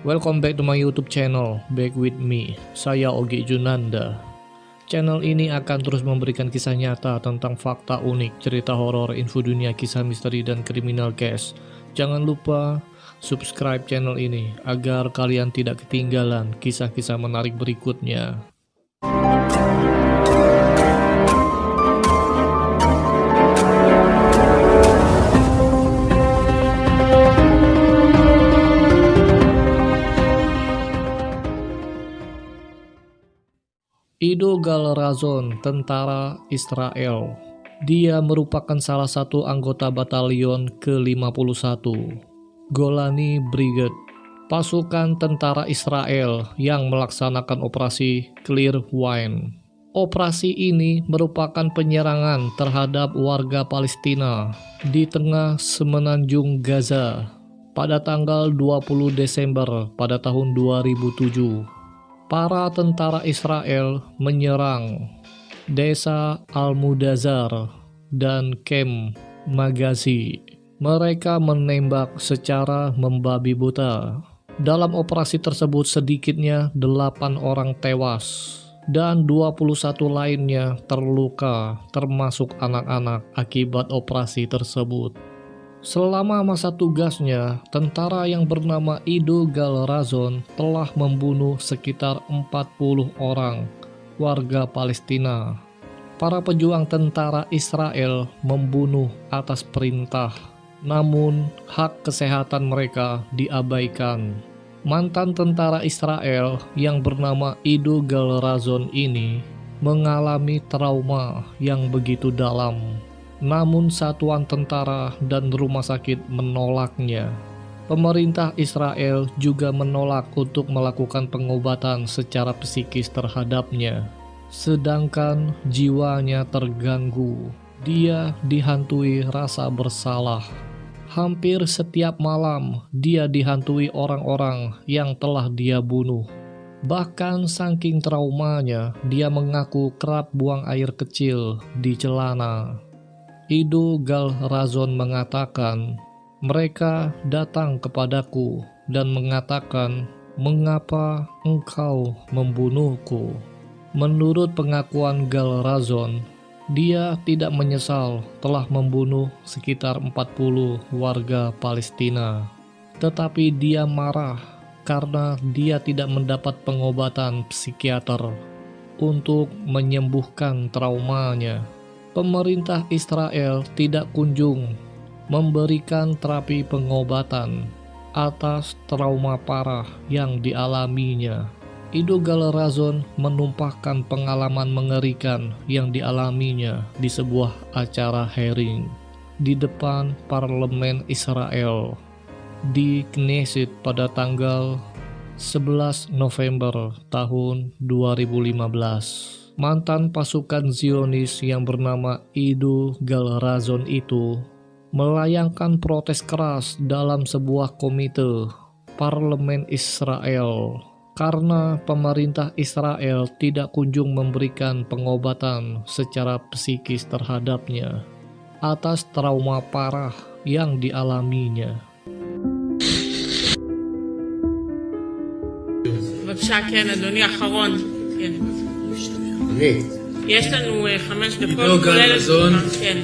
Welcome back to my YouTube channel, back with me, saya Ogi Junanda. Channel ini akan terus memberikan kisah nyata tentang fakta unik, cerita horor, info dunia, kisah misteri, dan kriminal guys. Jangan lupa subscribe channel ini agar kalian tidak ketinggalan kisah-kisah menarik berikutnya. Ido Gal Razon, tentara Israel. Dia merupakan salah satu anggota batalion ke-51 Golani Brigade, pasukan tentara Israel yang melaksanakan operasi Clear Wind. Operasi ini merupakan penyerangan terhadap warga Palestina di tengah semenanjung Gaza pada tanggal 20 Desember pada tahun 2007. Para tentara Israel menyerang desa Al-Mudazar dan Kem Magazi. Mereka menembak secara membabi buta. Dalam operasi tersebut sedikitnya 8 orang tewas dan 21 lainnya terluka, termasuk anak-anak akibat operasi tersebut. Selama masa tugasnya, tentara yang bernama Ido Gal Razon telah membunuh sekitar 40 orang warga Palestina. Para pejuang tentara Israel membunuh atas perintah, namun hak kesehatan mereka diabaikan. Mantan tentara Israel yang bernama Ido Gal Razon ini mengalami trauma yang begitu dalam. Namun satuan tentara dan rumah sakit menolaknya. Pemerintah Israel juga menolak untuk melakukan pengobatan secara psikis terhadapnya. Sedangkan jiwanya terganggu. Dia dihantui rasa bersalah. Hampir setiap malam dia dihantui orang-orang yang telah dia bunuh. Bahkan saking traumanya, dia mengaku kerap buang air kecil di celana. Ido Gal Razon mengatakan, mereka datang kepadaku dan mengatakan, mengapa engkau membunuhku? Menurut pengakuan Gal Razon, dia tidak menyesal telah membunuh sekitar 40 warga Palestina. Tetapi dia marah karena dia tidak mendapat pengobatan psikiater untuk menyembuhkan traumanya. Pemerintah Israel tidak kunjung memberikan terapi pengobatan atas trauma parah yang dialaminya. Ido Gal Razon menumpahkan pengalaman mengerikan yang dialaminya di sebuah acara hearing di depan parlemen Israel di Knesset pada tanggal 11 November tahun 2015. Mantan pasukan Zionis yang bernama Ido Gal Razon itu melayangkan protes keras dalam sebuah komite parlemen Israel karena pemerintah Israel tidak kunjung memberikan pengobatan secara psikis terhadapnya atas trauma parah yang dialaminya. בבקשה, כן, אדוני, אחרון. כן. יש לנו 5 דקות. עידו גל רזון. כן.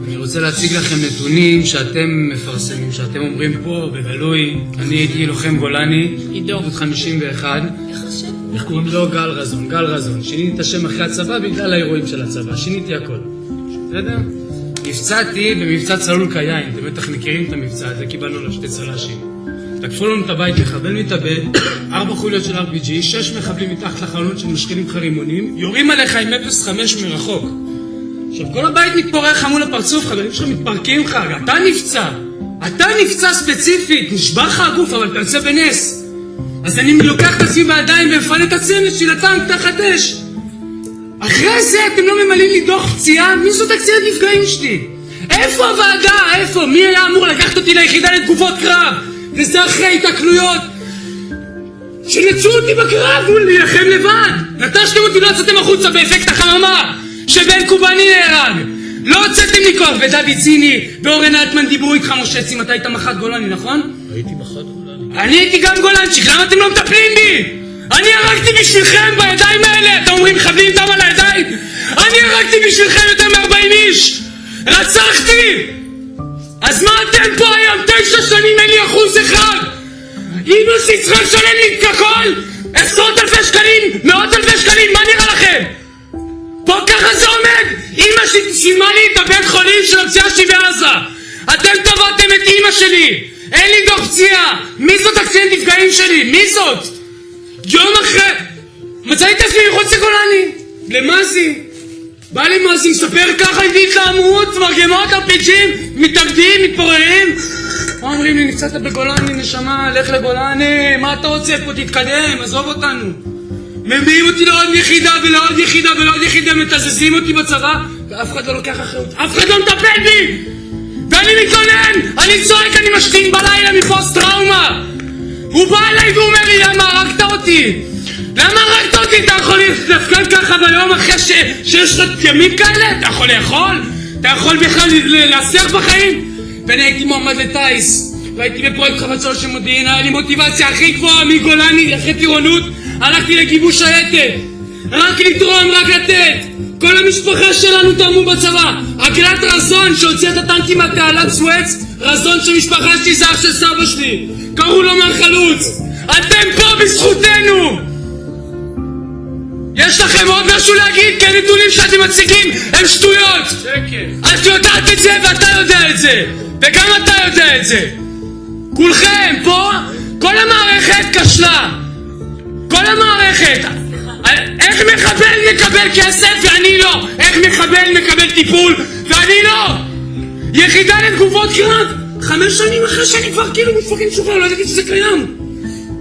אני רוצה להציג לכם נתונים שאתם מפרסמים, שאתם אומרים פה בגלוי. אני הייתי לוחם גולני, עידו. גדוד 51. איך השם? איך קוראים לו? גל רזון, גל רזון. שיניתי את השם אחרי הצבא בגלל האירועים של הצבא, שיניתי הכל. בסדר? נפצעתי במבצע צלול קיים, אתם בטח מכירים את המבצע הזה, קיבלנו לו 2 צל"שים. תקפו לנו את הבית, מחבל מתאבד, 4 חוליות של RPG, 6 מחבלים מתחת לחלונות של משחילים חרימונים, יורים עליך עם 0.5 מרחוק. עכשיו כל הבית מתפורר לך מול הפרצוף, חברים שלך מתפרקים לך, אתה נפצע ספציפית, נשבר לך הגוף, אבל אתה יוצא בנס. אז אני לוקח את עצמי בידיים ומפנה את הצמד של הטנק תחת אש. אחרי זה אתם לא ממלאים לי דוח פציעה? מי זאת הקצינת נפגעים שלי? איפה הוועדה? איפה? מי היה אמור לקחת אותי ליחידה לתגובות קרב? וזה אחרי התקלויות שנצאו אותי בקרב ולהילחם לבד. נטשתם אותי, לא יצאתם החוצה באפקט החממה שבן קובני נהרג. לא הוצאתם לי כוח. ודוד ציני ואורן אלטמן דיברו איתך, משה צים, אתה היית מח"ט גולני, נכון? הייתי מח"ט גולני. אני הייתי גם גולנצ'יק, למה אתם לא מטפלים בי? אני הרגתי בשבילכם בידיים האלה, אתם אומרים חבלים דם על הידיים? אני הרגתי בשבילכם יותר מ-40 איש! רצחתי! אז מה אתם פה היום? 9 שנים אין לי 1%? אמא שלי צריכה לשלם לי את הכל? 10,000 שקלים, 100,000 שקלים, מה נראה לכם? פה ככה זה עומד! אמא שלי שילמה לי את הבית חולים של הפציעה שלי בעזה! אתם תבעתם את אמא שלי! אין לי דוח פציעה! מי זאת הקצין נפגעים שלי? מי זאת? יום אחרי... מצאתי את עצמי מחוץ לגולני! למאזי! בא לי מאזי, מספר ככה איתי התלהמות, מרגמות, ארפיג'ים, מתאבדים, מתפוררים. מה אומרים לי, נפצעת בגולני, נשמה, לך לגולני, מה אתה רוצה פה, תתקדם, עזוב אותנו. מביאים אותי לעוד יחידה ולעוד יחידה ולעוד יחידה, מתזזים אותי בצבא, ואף אחד לא לוקח אחריות, אף אחד לא מטפל בי! ואני מתלונן, אני צועק, אני משתין בלילה מפוסט טראומה. הוא בא אליי ואומר לי, למה הרגת אותי? למה הרגת אותי? אתה יכול להפגן ככה ביום אחרי שיש לך ימים כאלה? אתה יכול לאכול? אתה יכול בכלל להסך בחיים? ואני הייתי מועמד לטייס, והייתי בפרויקט חוות 3 מודיעין, היה לי מוטיבציה הכי גבוהה מגולני, אחרי טירונות, הלכתי לגיבוש שייטת, רק לתרום, רק לתת. כל המשפחה שלנו תרמו בצבא. עגלת רזון שהוציא את הטנקים מהתעלת סואץ, רזון של משפחה שלי, זה אח של סבא שלי, קראו לו מר חלוץ. אתם פה בזכותנו. יש לכם עוד משהו להגיד? כי הנתונים שאתם מציגים הם שטויות. שקר. את יודעת את זה ואתה יודע את זה, וגם אתה יודע את זה. כולכם פה, כל המערכת כשלה. כל המערכת. איך מחבל מקבל כסף ואני לא? איך מחבל מקבל טיפול ואני לא? יחידה לתגובות קרב 5 שנים אחרי שאני כבר כאילו מפרקים שוחרר, לא ידעתי שזה קיים.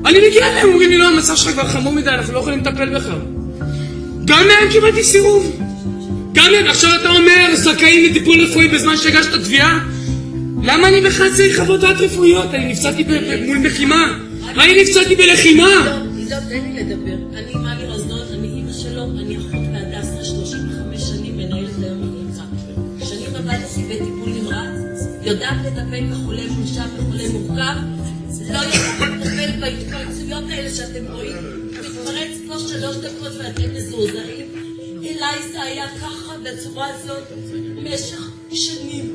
אני מגיע אליהם, אומרים לי לא, המצב שלך כבר חמור מדי, אנחנו לא יכולים לטפל בך. גם מהם קיבלתי סירוב. גם מהם, עכשיו אתה אומר זכאים לטיפול רפואי בזמן שהגשת תביעה? למה אני בכלל צריך חוות דעת רפואיות? אני נפצעתי מול לחימה. אני נפצעתי בלחימה. תן לי לדבר. אני מלי רזון, אני אמא שלו, אני אחות בהדסה 35 שנים, מנהלת היום במוצא. שנים עבדתי בטיפול נמרץ, יודעת לטפל בחולה מונשם, בחולה מורכב, לא יודעת לטפל בהתפרצויות האלה שאתם רואים. מתפרץ לו 3 דקות ואתם מזועזעים. אליי זה היה ככה, בצורה הזאת, במשך שנים,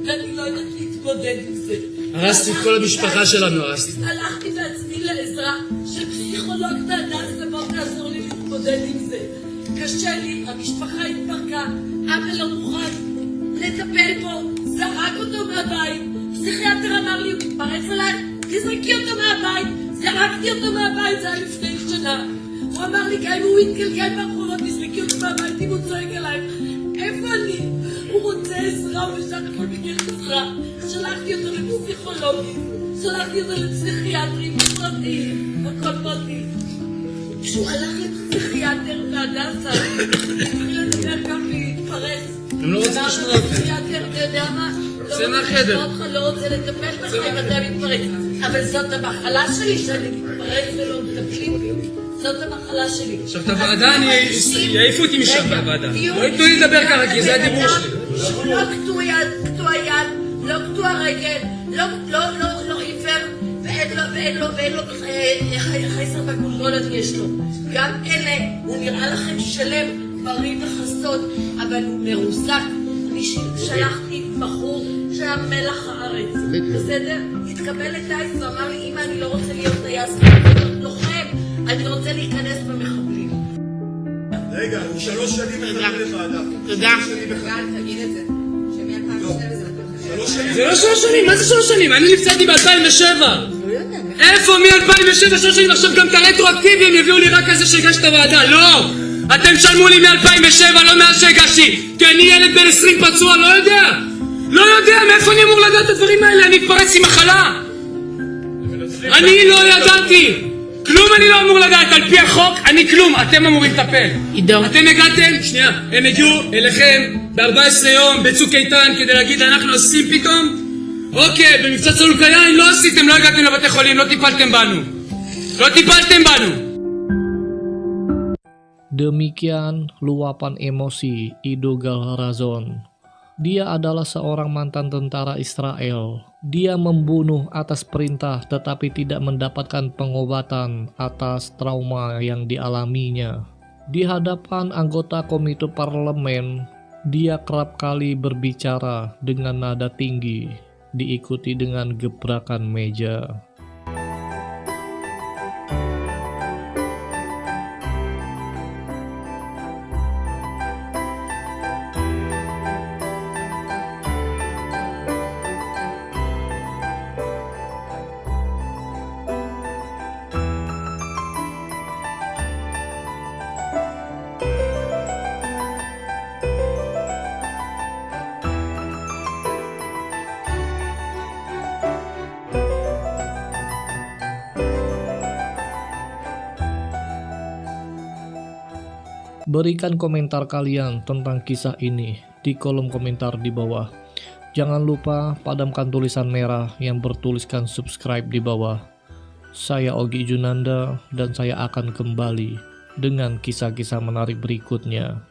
ואני לא יודעת להתמודד עם זה. הרסתי את כל המשפחה שלנו, הרסתי. הלכתי בעצמי לעזרה של פסיכולוג בהדס ובוא תעזור לי להתמודד עם זה. קשה לי, המשפחה התפרקה, אבא לא מוכן לטפל בו, זרק אותו מהבית, פסיכיאטר אמר לי, הוא מתפרץ עליי, תזרקי אותו מהבית, זרקתי אותו מהבית, זה היה לפני שנה. הוא אמר לי, גם אם הוא יתקלקל ברחובות, תזרקי אותו מהבית, אם הוא צועק עליי. איפה אני? הוא רוצה עזרה, הוא בסך הכל ביקש עזרה. שלחתי אותו לפסיכולוגים, שלחתי אותו לפסיכיאטרים פרטיים, הכל פרטי. כשהוא הלך לפסיכיאטר בהדסה, התחיל לדבר גם להתפרץ. הם לא רוצים לשמוע אותי. פסיכיאטר, אתה יודע מה? זה מהחדר. אותך לא רוצה לטפל בך אם אתה מתפרץ. אבל זאת המחלה שלי, שאני מתפרץ ולא מטפלים בי. זאת המחלה שלי. עכשיו את הוועדה, אני יעיפו אותי משם מהוועדה. לא ייתנו לי לדבר ככה, כי זה הדיבור שלי. שהוא לא קטוע יד, לא קטוע רגל, לא עיוור, ואין לו חסר בגולגולת יש לו. גם אלה, הוא נראה לכם שלם, בריא וחסון, אבל הוא מרוסק. אני שלחתי בחור שהיה מלח הארץ, בסדר? התקבל לטייס ואמר לי, אמא, אני לא רוצה להיות טייס, לוחם, אני רוצה להיכנס במחבלים. רגע, הוא 3 שנים מחכה לוועדה. תודה. תגיד את זה. זה לא 3 שנים, מה זה 3 שנים? אני נפצעתי ב-2007. איפה מ-2007, 3 שנים? עכשיו גם את הרטרואקטיבי הם יביאו לי רק כזה שהגשת הוועדה. לא! אתם שלמו לי מ-2007, לא מאז שהגשתי. כי אני ילד בן 20 פצוע, לא יודע. לא יודע, מאיפה אני אמור לדעת את הדברים האלה? אני התפרץ עם מחלה. אני לא ידעתי. כלום אני לא אמור לדעת, על פי החוק, אני כלום, אתם אמורים לטפל. אתם הגעתם, שנייה, הם הגיעו אליכם ב-14 יום בצוק איתן כדי להגיד אנחנו עושים פתאום. אוקיי, במבצע צלול קיים לא עשיתם, לא הגעתם לבתי חולים, לא טיפלתם בנו. לא טיפלתם בנו. Demikian luapan emosi Ido Gal Razon. Dia adalah seorang mantan tentara Israel Dia membunuh atas perintah tetapi tidak mendapatkan pengobatan atas trauma yang dialaminya. Di hadapan anggota komite parlemen, dia kerap kali berbicara dengan nada tinggi, diikuti dengan gebrakan meja. Berikan komentar kalian tentang kisah ini di kolom komentar di bawah. Jangan lupa padamkan tulisan merah yang bertuliskan subscribe di bawah. Saya Ogi Junanda dan saya akan kembali dengan kisah-kisah menarik berikutnya.